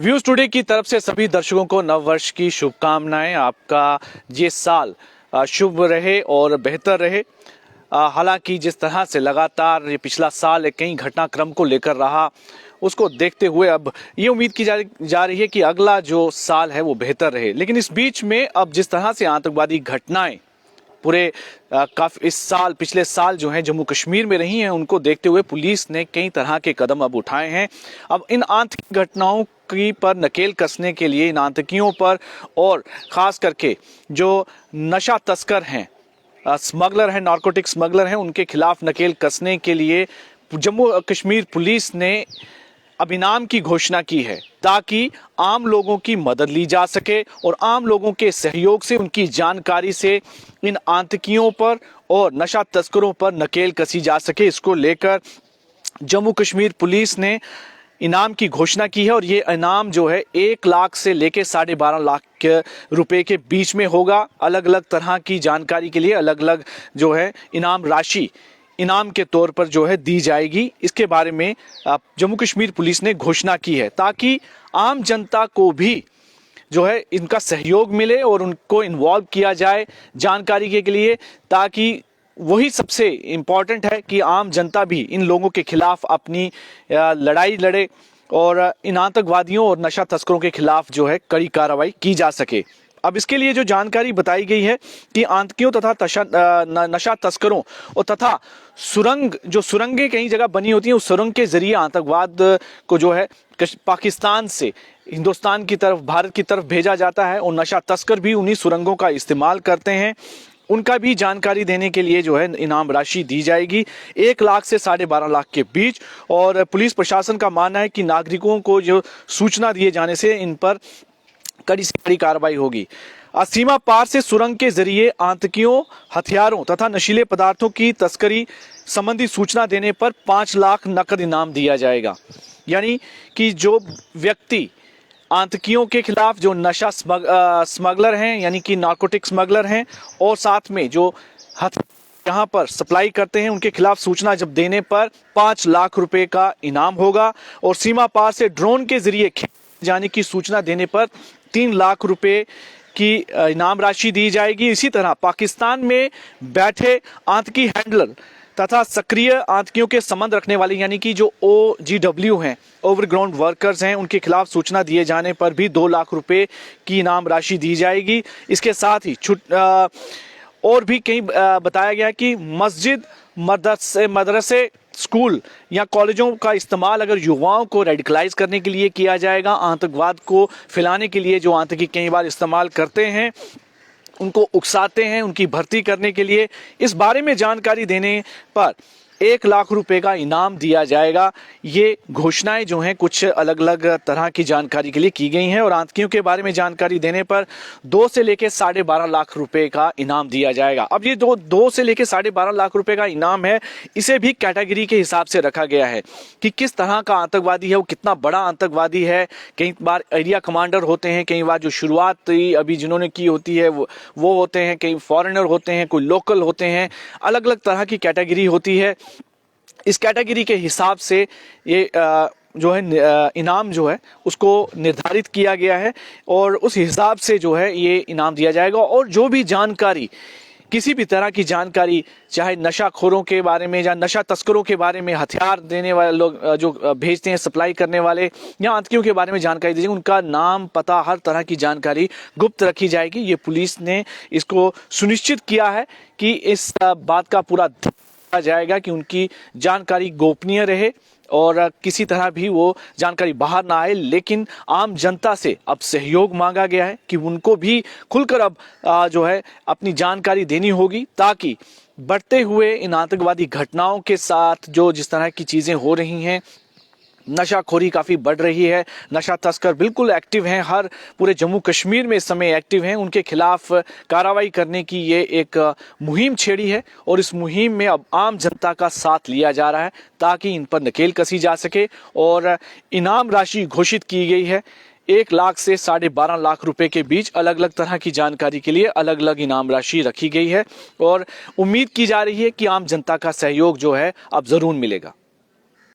Views today की तरफ से सभी दर्शकों को नव वर्ष की शुभकामनाएं। आपका ये साल शुभ रहे और बेहतर रहे। हालांकि जिस तरह से लगातार ये पिछला साल कई घटनाक्रम को लेकर रहा, उसको देखते हुए अब ये उम्मीद की जा रही है कि अगला जो साल है वो बेहतर रहे। लेकिन इस बीच में अब जिस तरह से आतंकवादी घटनाएं पूरे काफी इस साल पिछले साल जो है जम्मू कश्मीर में रही हैं, उनको देखते हुए पुलिस ने कई तरह के कदम अब उठाए हैं। अब इन आतंकी घटनाओं की पर नकेल कसने के लिए, इन आतंकियों पर और खास करके जो नशा तस्कर हैं, स्मगलर हैं, नारकोटिक स्मगलर हैं, उनके खिलाफ नकेल कसने के लिए जम्मू कश्मीर पुलिस ने अब इनाम की घोषणा की है, ताकि आम लोगों की मदद ली जा सके और आम लोगों के सहयोग से, उनकी जानकारी से इन आतंकियों पर और नशा तस्करों पर नकेल कसी जा सके। इसको लेकर जम्मू कश्मीर पुलिस ने इनाम की घोषणा की है और ये इनाम जो है 1 लाख से लेके 12.5 लाख रुपए के बीच में होगा। अलग अलग तरह की जानकारी के लिए अलग अलग जो है इनाम राशि इनाम के तौर पर जो है दी जाएगी। इसके बारे में जम्मू कश्मीर पुलिस ने घोषणा की है, ताकि आम जनता को भी जो है इनका सहयोग मिले और उनको इन्वॉल्व किया जाए जानकारी के लिए, ताकि वही सबसे इम्पॉर्टेंट है कि आम जनता भी इन लोगों के खिलाफ अपनी लड़ाई लड़े और इन आतंकवादियों और नशा तस्करों के खिलाफ जो है कड़ी कार्रवाई की जा सके। अब इसके लिए जो जानकारी बताई गई है कि आतंकियों तथा नशा तस्करों और तथा सुरंगें कई जगह बनी होती हैं, उस सुरंग के जरिए आतंकवाद को जो है पाकिस्तान से हिंदुस्तान की तरफ, भारत की तरफ भेजा जाता है और नशा तस्कर भी उन्हीं सुरंगों का इस्तेमाल करते हैं। उनका भी जानकारी देने के लिए जो है इनाम राशि दी जाएगी 1 लाख से 12.5 लाख के बीच। और पुलिस प्रशासन का मानना है कि नागरिकों को जो सूचना दिए जाने से इन पर कड़ी से कड़ी कार्रवाई होगी। सीमा पार से सुरंग के जरिए आतंकियों, हथियारों तथा नशीले पदार्थों की तस्करी संबंधी सूचना देने पर 5 लाख नकद इनाम दिया जाएगा। यानी कि जो व्यक्ति आतंकियों के खिलाफ जो नशा स्मगलर हैं, यानी कि नारकोटिक स्मगलर हैं, और साथ में जो यहाँ पर सप्लाई करते हैं, उनके खिलाफ सूचना जब देने पर 5 लाख रुपए का इनाम होगा। और सीमा पार से ड्रोन के जरिए जाने की सूचना देने पर 3 लाख रुपए की इनाम राशि दी जाएगी। इसी तरह पाकिस्तान में बैठे आतंकी हैंडलर तथा सक्रिय आतंकियों के संबंध रखने वाले, यानी कि जो OGW हैं, ओवरग्राउंड वर्कर्स हैं, उनके खिलाफ सूचना दिए जाने पर भी 2 लाख रुपए की इनाम राशि दी जाएगी। इसके साथ ही और भी कहीं बताया गया कि मस्जिद, मदरसे, स्कूल या कॉलेजों का इस्तेमाल अगर युवाओं को रेडिकलाइज करने के लिए किया जाएगा, आतंकवाद को फैलाने के लिए जो आतंकी कई बार इस्तेमाल करते हैं, उनको उकसाते हैं, उनकी भर्ती करने के लिए, इस बारे में जानकारी देने पर 1 लाख रुपए का इनाम दिया जाएगा। ये घोषणाएं जो हैं कुछ अलग अलग तरह की जानकारी के लिए की गई हैं। और आतंकियों के बारे में जानकारी देने पर 2 से लेकर 12.5 लाख रुपए का इनाम दिया जाएगा। अब ये 2 से लेकर 12.5 लाख रुपए का इनाम है, इसे भी कैटेगरी के हिसाब से रखा गया है कि किस तरह का आतंकवादी है, वो कितना बड़ा आतंकवादी है। कई बार एरिया कमांडर होते हैं, कई बार जो शुरुआत अभी जिन्होंने की होती है वो होते हैं, कई फॉरेनर होते हैं, कोई लोकल होते हैं, अलग अलग तरह की कैटेगरी होती है। इस कैटेगरी के हिसाब से ये जो है इनाम जो है उसको निर्धारित किया गया है और उस हिसाब से जो है ये इनाम दिया जाएगा। और जो भी जानकारी, किसी भी तरह की जानकारी, चाहे नशाखोरों के बारे में या नशा तस्करों के बारे में, हथियार देने वाले लोग जो भेजते हैं, सप्लाई करने वाले, या आतंकियों के बारे में जानकारी दीजिए, उनका नाम, पता, हर तरह की जानकारी गुप्त रखी जाएगी। ये पुलिस ने इसको सुनिश्चित किया है कि इस बात का पूरा जाएगा कि उनकी जानकारी गोपनीय रहे और किसी तरह भी वो जानकारी बाहर ना आए। लेकिन आम जनता से अब सहयोग मांगा गया है कि उनको भी खुलकर अब जो है अपनी जानकारी देनी होगी, ताकि बढ़ते हुए इन आतंकवादी घटनाओं के साथ जो जिस तरह की चीजें हो रही हैं, नशाखोरी काफ़ी बढ़ रही है, नशा तस्कर बिल्कुल एक्टिव हैं, हर पूरे जम्मू कश्मीर में इस समय एक्टिव हैं, उनके खिलाफ कार्रवाई करने की ये एक मुहिम छेड़ी है। और इस मुहिम में अब आम जनता का साथ लिया जा रहा है, ताकि इन पर नकेल कसी जा सके। और इनाम राशि घोषित की गई है 1 लाख से 12.5 लाख रुपए के बीच। अलग अलग तरह की जानकारी के लिए अलग अलग इनाम राशि रखी गई है और उम्मीद की जा रही है कि आम जनता का सहयोग जो है अब जरूर मिलेगा।